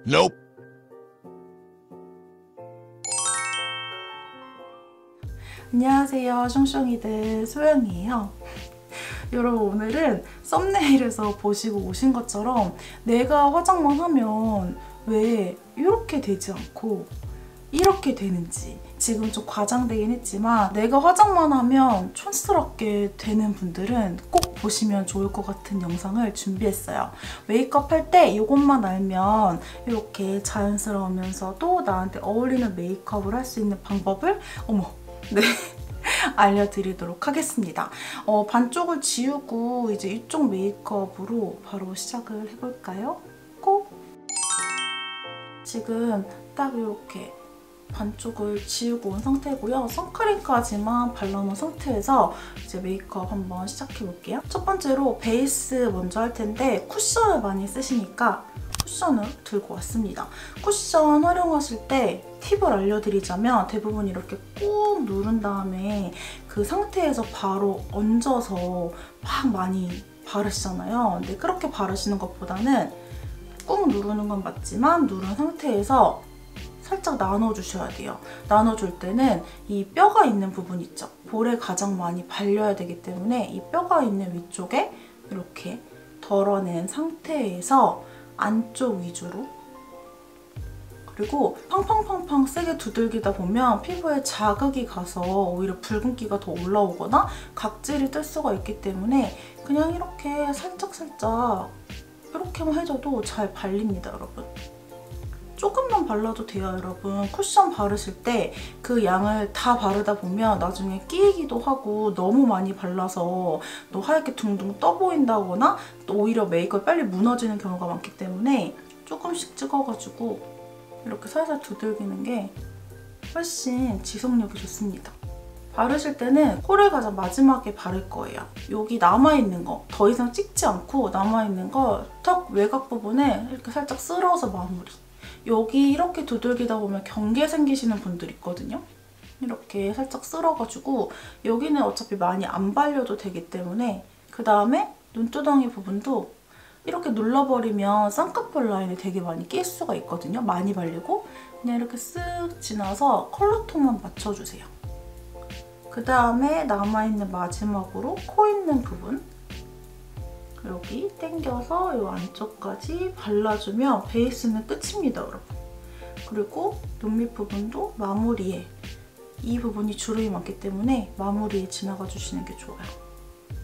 Nope. 안녕하세요, 숑숑이들 소영이에요. 여러분, 오늘은 썸네일에서 보시고 오신 것처럼 내가 화장만 하면 왜 이렇게 되지 않고 이렇게 되는지, 지금 좀 과장되긴 했지만 내가 화장만 하면 촌스럽게 되는 분들은 꼭 보시면 좋을 것 같은 영상을 준비했어요. 메이크업 할 때 이것만 알면 이렇게 자연스러우면서도 나한테 어울리는 메이크업을 할 수 있는 방법을 네, 알려드리도록 하겠습니다. 반쪽을 지우고 이제 이쪽 메이크업으로 바로 시작을 해볼까요? 꼭! 지금 딱 이렇게 반쪽을 지우고 온 상태고요. 선크림까지만 발라놓은 상태에서 이제 메이크업 한번 시작해볼게요. 첫 번째로 베이스 먼저 할 텐데 쿠션을 많이 쓰시니까 쿠션을 들고 왔습니다. 쿠션 활용하실 때 팁을 알려드리자면 대부분 이렇게 꾹 누른 다음에 그 상태에서 바로 얹어서 막 많이 바르시잖아요. 근데 그렇게 바르시는 것보다는 꾹 누르는 건 맞지만 누른 상태에서 살짝 나눠주셔야 돼요. 나눠줄 때는 이 뼈가 있는 부분 있죠? 볼에 가장 많이 발려야 되기 때문에 이 뼈가 있는 위쪽에 이렇게 덜어낸 상태에서 안쪽 위주로, 그리고 팡팡팡팡 세게 두들기다 보면 피부에 자극이 가서 오히려 붉은기가 더 올라오거나 각질이 뜰 수가 있기 때문에 그냥 이렇게 살짝살짝 이렇게만 해줘도 잘 발립니다, 여러분. 조금만 발라도 돼요, 여러분. 쿠션 바르실 때 그 양을 다 바르다 보면 나중에 끼이기도 하고 너무 많이 발라서 또 하얗게 둥둥 떠 보인다거나 또 오히려 메이크업이 빨리 무너지는 경우가 많기 때문에 조금씩 찍어가지고 이렇게 살살 두들기는 게 훨씬 지속력이 좋습니다. 바르실 때는 코를 가장 마지막에 바를 거예요. 여기 남아있는 거 더 이상 찍지 않고 남아있는 거 턱 외곽 부분에 이렇게 살짝 쓸어서 마무리. 여기 이렇게 두들기다 보면 경계 생기시는 분들 있거든요. 이렇게 살짝 쓸어가지고 여기는 어차피 많이 안 발려도 되기 때문에 그 다음에 눈두덩이 부분도 이렇게 눌러버리면 쌍꺼풀 라인에 되게 많이 낄 수가 있거든요. 많이 발리고 그냥 이렇게 쓱 지나서 컬러톤만 맞춰주세요. 그 다음에 남아있는 마지막으로 코 있는 부분 여기 당겨서 이 안쪽까지 발라주면 베이스는 끝입니다, 여러분. 그리고 눈 밑 부분도 마무리에 이 부분이 주름이 많기 때문에 마무리에 지나가 주시는 게 좋아요.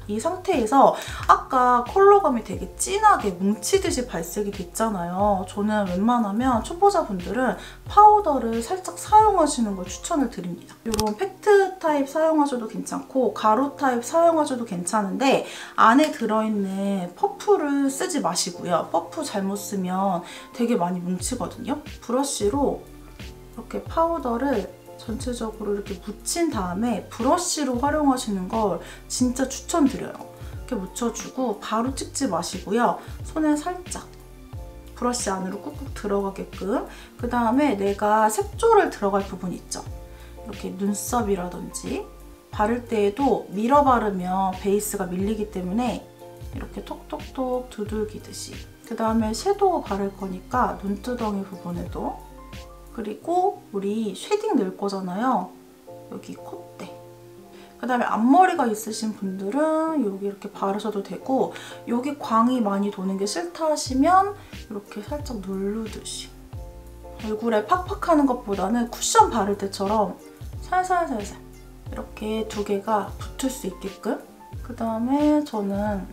이 상태에서 아까 컬러감이 되게 진하게 뭉치듯이 발색이 됐잖아요. 저는 웬만하면 초보자분들은 파우더를 살짝 사용하시는 걸 추천을 드립니다. 이런 팩트 타입 사용하셔도 괜찮고 가루 타입 사용하셔도 괜찮은데 안에 들어있는 퍼프를 쓰지 마시고요. 퍼프 잘못 쓰면 되게 많이 뭉치거든요. 브러쉬로 이렇게 파우더를 전체적으로 이렇게 묻힌 다음에 브러쉬로 활용하시는 걸 진짜 추천드려요. 이렇게 묻혀주고 바로 찍지 마시고요. 손에 살짝 브러쉬 안으로 꾹꾹 들어가게끔. 그 다음에 내가 색조를 들어갈 부분 있죠? 이렇게 눈썹이라든지 바를 때에도 밀어 바르면 베이스가 밀리기 때문에 이렇게 톡톡톡 두들기듯이. 그 다음에 섀도우 바를 거니까 눈두덩이 부분에도, 그리고 우리 쉐딩 넣을 거잖아요. 여기 콧대. 그 다음에 앞머리가 있으신 분들은 여기 이렇게 바르셔도 되고 여기 광이 많이 도는 게 싫다 하시면 이렇게 살짝 누르듯이. 얼굴에 팍팍 하는 것보다는 쿠션 바를 때처럼 살살살살 이렇게 두 개가 붙을 수 있게끔. 그 다음에 저는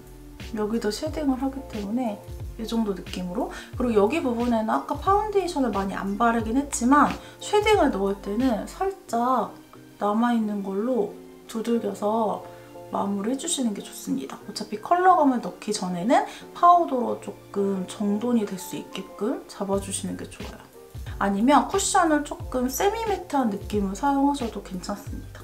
여기도 쉐딩을 하기 때문에 이 정도 느낌으로. 그리고 여기 부분에는 아까 파운데이션을 많이 안 바르긴 했지만 쉐딩을 넣을 때는 살짝 남아있는 걸로 두들겨서 마무리 해주시는 게 좋습니다. 어차피 컬러감을 넣기 전에는 파우더로 조금 정돈이 될 수 있게끔 잡아주시는 게 좋아요. 아니면 쿠션을 조금 세미 매트한 느낌을 사용하셔도 괜찮습니다.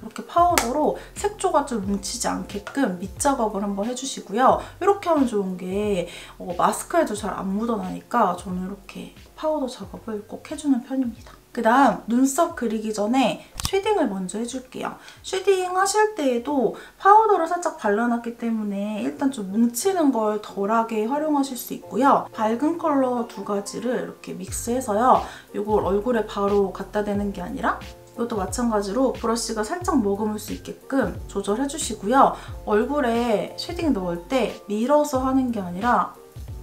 이렇게 파우더로 색조가 좀 뭉치지 않게끔 밑작업을 한번 해주시고요. 이렇게 하면 좋은 게 마스크에도 잘 안 묻어나니까 저는 이렇게 파우더 작업을 꼭 해주는 편입니다. 그 다음 눈썹 그리기 전에 쉐딩을 먼저 해줄게요. 쉐딩 하실 때에도 파우더를 살짝 발라놨기 때문에 일단 좀 뭉치는 걸 덜하게 활용하실 수 있고요. 밝은 컬러 2가지를 이렇게 믹스해서요. 이걸 얼굴에 바로 갖다 대는 게 아니라 이것도 마찬가지로 브러쉬가 살짝 머금을 수 있게끔 조절해주시고요. 얼굴에 쉐딩 넣을 때 밀어서 하는 게 아니라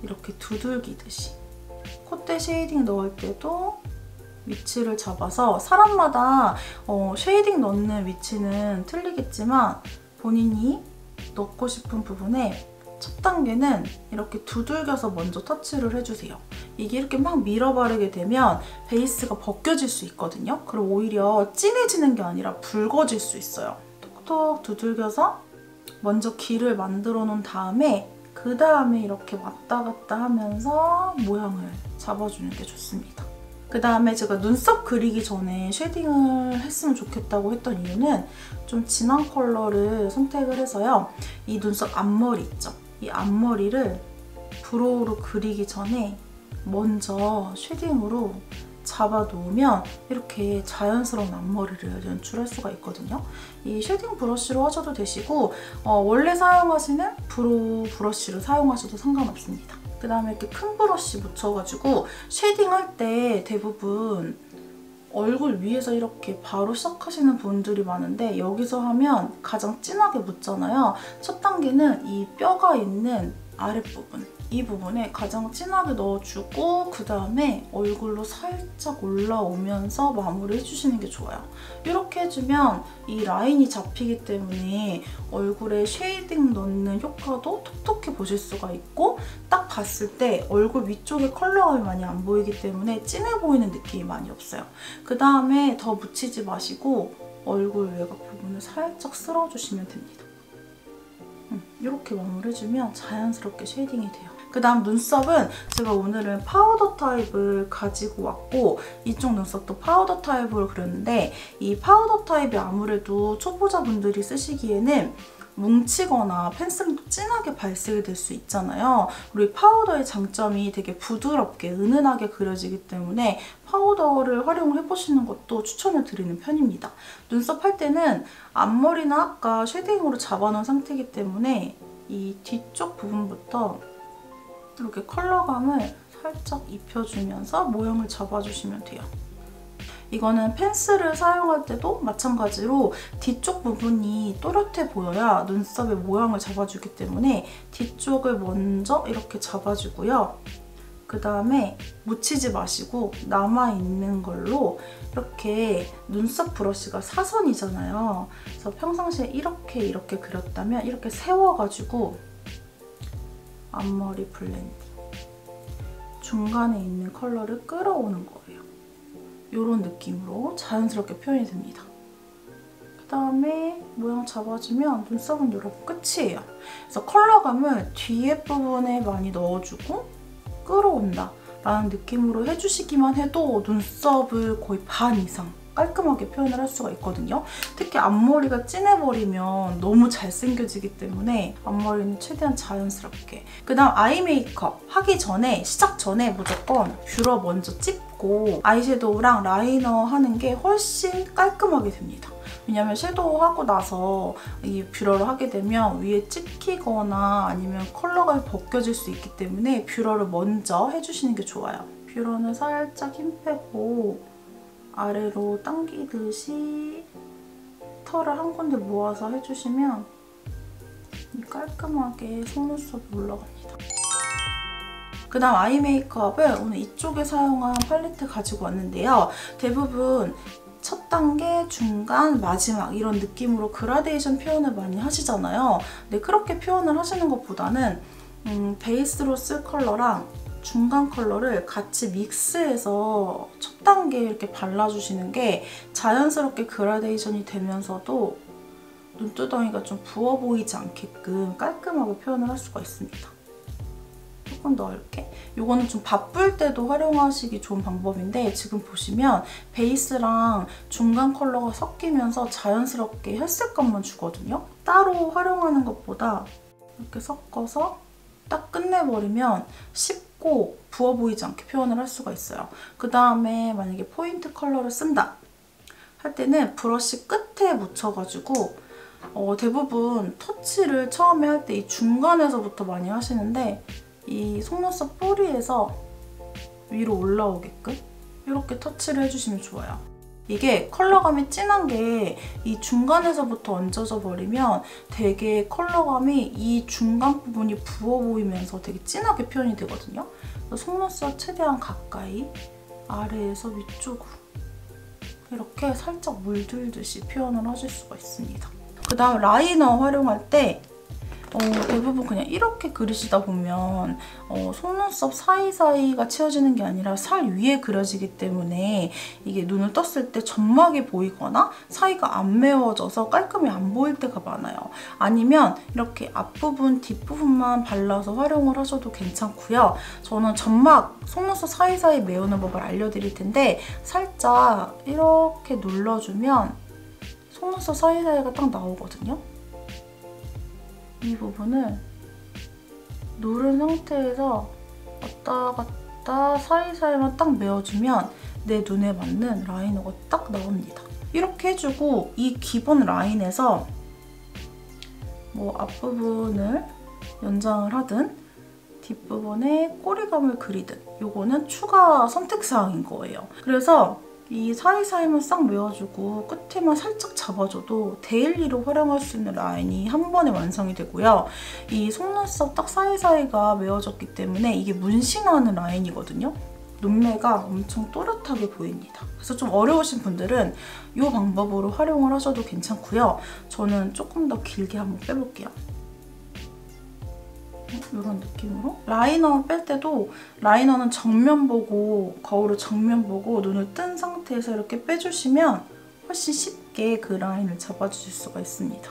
이렇게 두들기듯이 콧대 쉐이딩 넣을 때도 위치를 잡아서 사람마다 쉐이딩 넣는 위치는 틀리겠지만 본인이 넣고 싶은 부분에 첫 단계는 이렇게 두들겨서 먼저 터치를 해주세요. 이게 이렇게 막 밀어 바르게 되면 베이스가 벗겨질 수 있거든요. 그럼 오히려 진해지는 게 아니라 붉어질 수 있어요. 톡톡 두들겨서 먼저 길을 만들어 놓은 다음에 그 다음에 이렇게 왔다 갔다 하면서 모양을 잡아주는 게 좋습니다. 그 다음에 제가 눈썹 그리기 전에 쉐딩을 했으면 좋겠다고 했던 이유는 좀 진한 컬러를 선택을 해서요. 이 눈썹 앞머리 있죠? 이 앞머리를 브로우로 그리기 전에 먼저 쉐딩으로 잡아놓으면 이렇게 자연스러운 앞머리를 연출할 수가 있거든요. 이 쉐딩 브러쉬로 하셔도 되시고 원래 사용하시는 브로우 브러쉬를 사용하셔도 상관없습니다. 그 다음에 이렇게 큰 브러쉬 묻혀가지고 쉐딩할 때 대부분 얼굴 위에서 이렇게 바로 시작하시는 분들이 많은데 여기서 하면 가장 진하게 묻잖아요. 첫 단계는 이 뼈가 있는 아랫부분, 이 부분에 가장 진하게 넣어주고 그 다음에 얼굴로 살짝 올라오면서 마무리 해주시는 게 좋아요. 이렇게 해주면 이 라인이 잡히기 때문에 얼굴에 쉐이딩 넣는 효과도 톡톡히 보실 수가 있고 딱 봤을 때 얼굴 위쪽에 컬러감이 많이 안 보이기 때문에 진해 보이는 느낌이 많이 없어요. 그 다음에 더 묻히지 마시고 얼굴 외곽 부분을 살짝 쓸어주시면 됩니다. 이렇게 마무리해주면 자연스럽게 쉐이딩이 돼요. 그 다음 눈썹은 제가 오늘은 파우더 타입을 가지고 왔고 이쪽 눈썹도 파우더 타입으로 그렸는데 이 파우더 타입이 아무래도 초보자분들이 쓰시기에는 뭉치거나 펜슬로 진하게 발색이 될 수 있잖아요. 그리고 파우더의 장점이 되게 부드럽게 은은하게 그려지기 때문에 파우더를 활용을 해보시는 것도 추천을 드리는 편입니다. 눈썹 할 때는 앞머리는 아까 쉐딩으로 잡아놓은 상태이기 때문에 이 뒤쪽 부분부터 이렇게 컬러감을 살짝 입혀주면서 모양을 잡아주시면 돼요. 이거는 펜슬을 사용할 때도 마찬가지로 뒤쪽 부분이 또렷해 보여야 눈썹의 모양을 잡아주기 때문에 뒤쪽을 먼저 이렇게 잡아주고요. 그 다음에 묻히지 마시고 남아있는 걸로 이렇게 눈썹 브러쉬가 사선이잖아요. 그래서 평상시에 이렇게 그렸다면 이렇게 세워가지고 앞머리 블렌딩 중간에 있는 컬러를 끌어오는 거예요. 이런 느낌으로 자연스럽게 표현이 됩니다. 그 다음에 모양 잡아주면 눈썹은 여러분 끝이에요. 그래서 컬러감을 뒤에 부분에 많이 넣어주고 끌어온다 라는 느낌으로 해주시기만 해도 눈썹을 거의 반 이상 깔끔하게 표현을 할 수가 있거든요. 특히 앞머리가 진해버리면 너무 잘생겨지기 때문에 앞머리는 최대한 자연스럽게. 그 다음 아이 메이크업 하기 전에, 시작 전에 무조건 뷰러 먼저 찝고 아이섀도우랑 라이너 하는 게 훨씬 깔끔하게 됩니다. 왜냐면 섀도우 하고 나서 이 뷰러를 하게 되면 위에 찍히거나 아니면 컬러가 벗겨질 수 있기 때문에 뷰러를 먼저 해주시는 게 좋아요. 뷰러는 살짝 힘 빼고 아래로 당기듯이 털을 한 군데 모아서 해주시면 깔끔하게 속눈썹이 올라갑니다. 그 다음 아이 메이크업은 오늘 이쪽에 사용한 팔레트 가지고 왔는데요. 대부분 첫 단계, 중간, 마지막 이런 느낌으로 그라데이션 표현을 많이 하시잖아요. 근데 그렇게 표현을 하시는 것보다는 베이스로 쓸 컬러랑 중간 컬러를 같이 믹스해서 첫 단계에 이렇게 발라주시는 게 자연스럽게 그라데이션이 되면서도 눈두덩이가 좀 부어 보이지 않게끔 깔끔하게 표현을 할 수가 있습니다. 조금 넣을게. 이거는 좀 바쁠 때도 활용하시기 좋은 방법인데 지금 보시면 베이스랑 중간 컬러가 섞이면서 자연스럽게 혈색감만 주거든요. 따로 활용하는 것보다 이렇게 섞어서 딱 끝내버리면 쉽고 부어 보이지 않게 표현을 할 수가 있어요. 그 다음에 만약에 포인트 컬러를 쓴다 할 때는 브러쉬 끝에 묻혀가지고 대부분 터치를 처음에 할 때 이 중간에서부터 많이 하시는데 이 속눈썹 뿌리에서 위로 올라오게끔 이렇게 터치를 해주시면 좋아요. 이게 컬러감이 진한 게 이 중간에서부터 얹어져 버리면 되게 컬러감이 이 중간 부분이 부어 보이면서 되게 진하게 표현이 되거든요. 그래서 속눈썹 최대한 가까이 아래에서 위쪽으로 이렇게 살짝 물들듯이 표현을 하실 수가 있습니다. 그 다음 라이너 활용할 때 대부분 그냥 이렇게 그리시다 보면 속눈썹 사이사이가 채워지는 게 아니라 살 위에 그려지기 때문에 이게 눈을 떴을 때 점막이 보이거나 사이가 안 메워져서 깔끔히 안 보일 때가 많아요. 아니면 이렇게 앞부분, 뒷부분만 발라서 활용을 하셔도 괜찮고요. 저는 점막, 속눈썹 사이사이 메우는 법을 알려드릴 텐데 살짝 이렇게 눌러주면 속눈썹 사이사이가 딱 나오거든요. 이 부분을 누른 상태에서 왔다 갔다 사이사이만 딱 메워주면 내 눈에 맞는 라이너가 딱 나옵니다. 이렇게 해주고 이 기본 라인에서 뭐 앞부분을 연장을 하든 뒷부분에 꼬리감을 그리든 이거는 추가 선택사항인 거예요. 그래서 이 사이사이만 싹 메워주고 끝에만 살짝 잡아줘도 데일리로 활용할 수 있는 라인이 한 번에 완성이 되고요. 이 속눈썹 딱 사이사이가 메워졌기 때문에 이게 문신하는 라인이거든요. 눈매가 엄청 또렷하게 보입니다. 그래서 좀 어려우신 분들은 이 방법으로 활용을 하셔도 괜찮고요. 저는 조금 더 길게 한번 빼볼게요. 이런 느낌으로 라이너 뺄 때도 라이너는 정면 보고 거울을 정면 보고 눈을 뜬 상태에서 이렇게 빼주시면 훨씬 쉽게 그 라인을 잡아주실 수가 있습니다.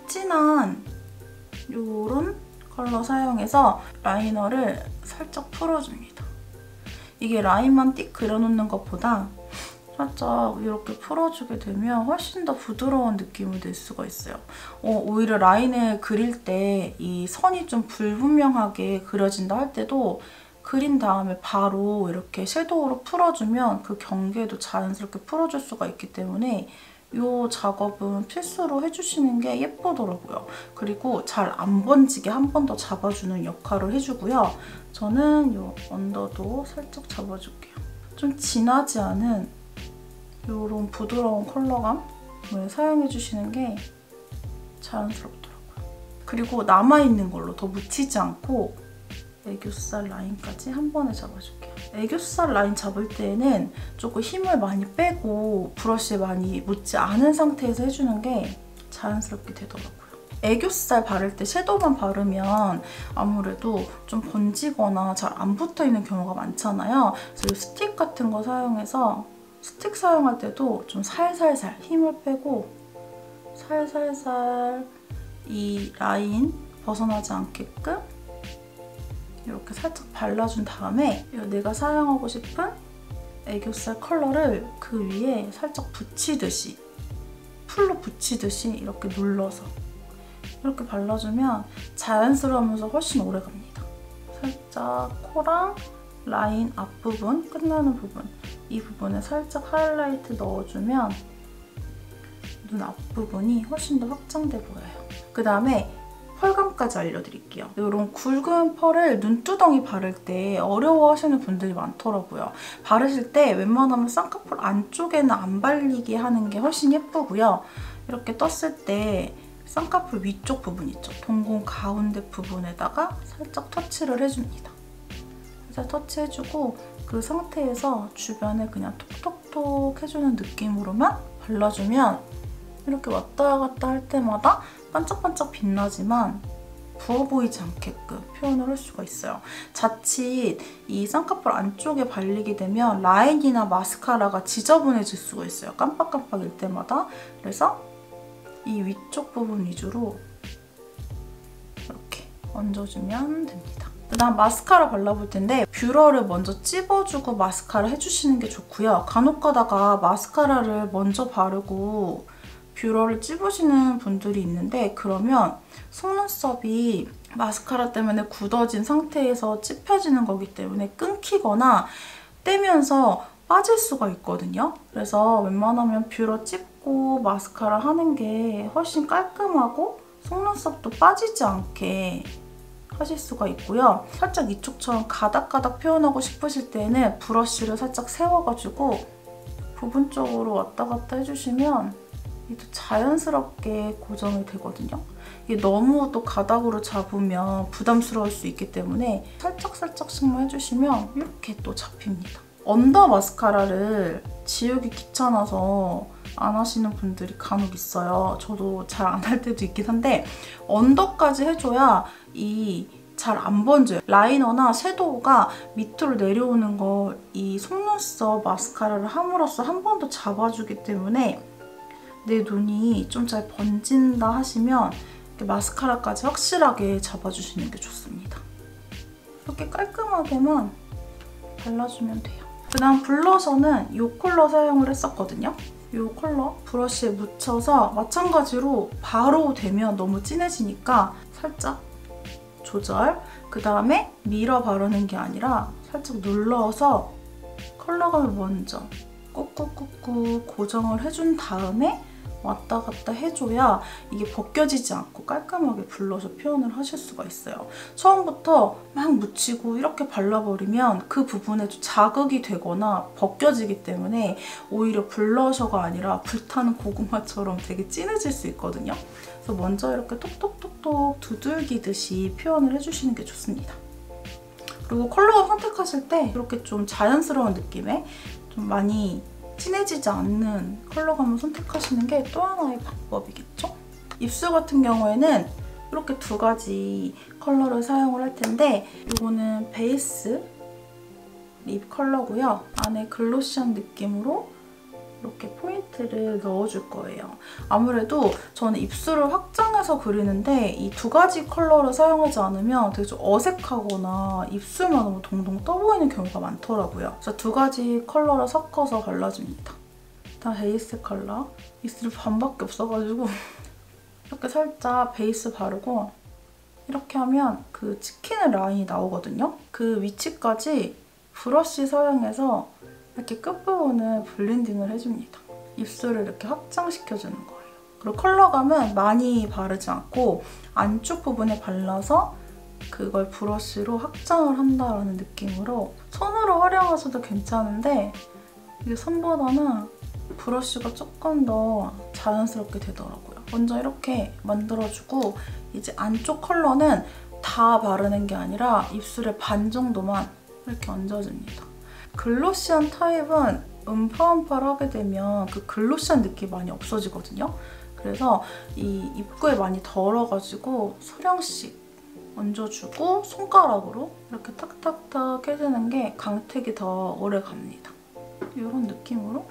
진한 이런 컬러 사용해서 라이너를 살짝 풀어줍니다. 이게 라인만 띡 그려놓는 것보다 살짝 이렇게 풀어주게 되면 훨씬 더 부드러운 느낌을 낼 수가 있어요. 오히려 라인을 그릴 때 이 선이 좀 불분명하게 그려진다 할 때도 그린 다음에 바로 이렇게 섀도우로 풀어주면 그 경계도 자연스럽게 풀어줄 수가 있기 때문에 이 작업은 필수로 해주시는 게 예쁘더라고요. 그리고 잘 안 번지게 한 번 더 잡아주는 역할을 해주고요. 저는 이 언더도 살짝 잡아줄게요. 좀 진하지 않은 이런 부드러운 컬러감을 사용해주시는 게 자연스럽더라고요. 그리고 남아있는 걸로 더 묻히지 않고 애교살 라인까지 한 번에 잡아줄게요. 애교살 라인 잡을 때에는 조금 힘을 많이 빼고 브러쉬에 많이 묻지 않은 상태에서 해주는 게 자연스럽게 되더라고요. 애교살 바를 때 섀도우만 바르면 아무래도 좀 번지거나 잘 안 붙어있는 경우가 많잖아요. 그래서 이 스틱 같은 거 사용해서 스틱 사용할 때도 좀 살살살 힘을 빼고 살살살 이 라인 벗어나지 않게끔 이렇게 살짝 발라준 다음에 내가 사용하고 싶은 애교살 컬러를 그 위에 살짝 붙이듯이 풀로 붙이듯이 이렇게 눌러서 이렇게 발라주면 자연스러우면서 훨씬 오래 갑니다. 살짝 코랑 라인 앞부분, 끝나는 부분 이 부분에 살짝 하이라이트 넣어주면 눈 앞부분이 훨씬 더 확장돼 보여요. 그 다음에 펄감까지 알려드릴게요. 이런 굵은 펄을 눈두덩이 바를 때 어려워하시는 분들이 많더라고요. 바르실 때 웬만하면 쌍꺼풀 안쪽에는 안 발리게 하는 게 훨씬 예쁘고요. 이렇게 떴을 때 쌍꺼풀 위쪽 부분 있죠? 동공 가운데 부분에다가 살짝 터치를 해줍니다. 살짝 터치해주고 그 상태에서 주변에 그냥 톡톡톡 해주는 느낌으로만 발라주면 이렇게 왔다 갔다 할 때마다 반짝반짝 빛나지만 부어 보이지 않게끔 표현을 할 수가 있어요. 자칫 이 쌍꺼풀 안쪽에 발리게 되면 라인이나 마스카라가 지저분해질 수가 있어요. 깜빡깜빡일 때마다. 그래서 이 위쪽 부분 위주로 이렇게 얹어주면 됩니다. 그다음 마스카라 발라볼 텐데 뷰러를 먼저 찝어주고 마스카라 해주시는 게 좋고요. 간혹 가다가 마스카라를 먼저 바르고 뷰러를 찝으시는 분들이 있는데 그러면 속눈썹이 마스카라 때문에 굳어진 상태에서 찝혀지는 거기 때문에 끊기거나 떼면서 빠질 수가 있거든요. 그래서 웬만하면 뷰러 찝고 마스카라 하는 게 훨씬 깔끔하고 속눈썹도 빠지지 않게 하실 수가 있고요. 살짝 이쪽처럼 가닥가닥 표현하고 싶으실 때는 브러쉬를 살짝 세워가지고 부분적으로 왔다 갔다 해주시면 이게 자연스럽게 고정이 되거든요. 이게 너무 또 가닥으로 잡으면 부담스러울 수 있기 때문에 살짝살짝씩만 해주시면 이렇게 또 잡힙니다. 언더 마스카라를 지우기 귀찮아서 안 하시는 분들이 간혹 있어요. 저도 잘 안 할 때도 있긴 한데 언더까지 해줘야 잘 안 번져요. 라이너나 섀도우가 밑으로 내려오는 걸 이 속눈썹 마스카라를 함으로써 한 번 더 잡아주기 때문에 내 눈이 좀 잘 번진다 하시면 마스카라까지 확실하게 잡아주시는 게 좋습니다. 이렇게 깔끔하게만 발라주면 돼요. 그다음 블러셔는 이 컬러 사용을 했었거든요. 이 컬러 브러쉬에 묻혀서 마찬가지로 바로 되면 너무 진해지니까 살짝 조절. 그 다음에 밀어 바르는 게 아니라 살짝 눌러서 컬러감을 먼저 꾹꾹꾹꾹 고정을 해준 다음에 왔다 갔다 해줘야 이게 벗겨지지 않고 깔끔하게 블러셔 표현을 하실 수가 있어요. 처음부터 막 묻히고 이렇게 발라버리면 그 부분에 좀 자극이 되거나 벗겨지기 때문에 오히려 블러셔가 아니라 불타는 고구마처럼 되게 진해질 수 있거든요. 그래서 먼저 이렇게 톡톡톡톡 두들기듯이 표현을 해주시는 게 좋습니다. 그리고 컬러 선택하실 때 이렇게 좀 자연스러운 느낌의 좀 많이 진해지지 않는 컬러감을 선택하시는 게 또 하나의 방법이겠죠? 입술 같은 경우에는 이렇게 두 가지 컬러를 사용을 할 텐데 이거는 베이스 립 컬러고요. 안에 글로시한 느낌으로 이렇게 포인트를 넣어줄 거예요. 아무래도 저는 입술을 확장해서 그리는데 이 두 가지 컬러를 사용하지 않으면 되게 좀 어색하거나 입술만 너무 동동 떠 보이는 경우가 많더라고요. 그래서 두 가지 컬러를 섞어서 발라줍니다. 일단 베이스 컬러. 입술이 반밖에 없어가지고 이렇게 살짝 베이스 바르고 이렇게 하면 그 찍히는 라인이 나오거든요. 그 위치까지 브러쉬 사용해서 이렇게 끝부분을 블렌딩을 해줍니다. 입술을 이렇게 확장시켜주는 거예요. 그리고 컬러감은 많이 바르지 않고 안쪽 부분에 발라서 그걸 브러쉬로 확장을 한다라는 느낌으로 손으로 활용하셔도 괜찮은데 이게 손보다는 브러쉬가 조금 더 자연스럽게 되더라고요. 먼저 이렇게 만들어주고 이제 안쪽 컬러는 다 바르는 게 아니라 입술의 반 정도만 이렇게 얹어줍니다. 글로시한 타입은 음파음파를 하게 되면 그 글로시한 느낌이 많이 없어지거든요. 그래서 이 입구에 많이 덜어가지고 소량씩 얹어주고 손가락으로 이렇게 탁탁탁 해주는 게 강택이 더 오래 갑니다. 이런 느낌으로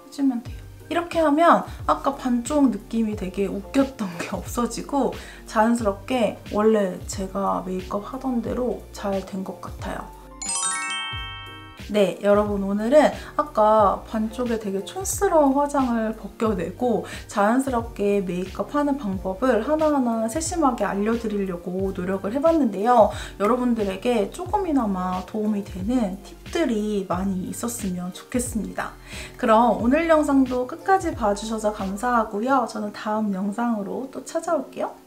해주면 돼요. 이렇게 하면 아까 반쪽 느낌이 되게 웃겼던 게 없어지고 자연스럽게 원래 제가 메이크업 하던 대로 잘 된 것 같아요. 네, 여러분 오늘은 아까 반쪽에 되게 촌스러운 화장을 벗겨내고 자연스럽게 메이크업 하는 방법을 하나하나 세심하게 알려드리려고 노력을 해봤는데요. 여러분들에게 조금이나마 도움이 되는 팁들이 많이 있었으면 좋겠습니다. 그럼 오늘 영상도 끝까지 봐주셔서 감사하고요. 저는 다음 영상으로 또 찾아올게요.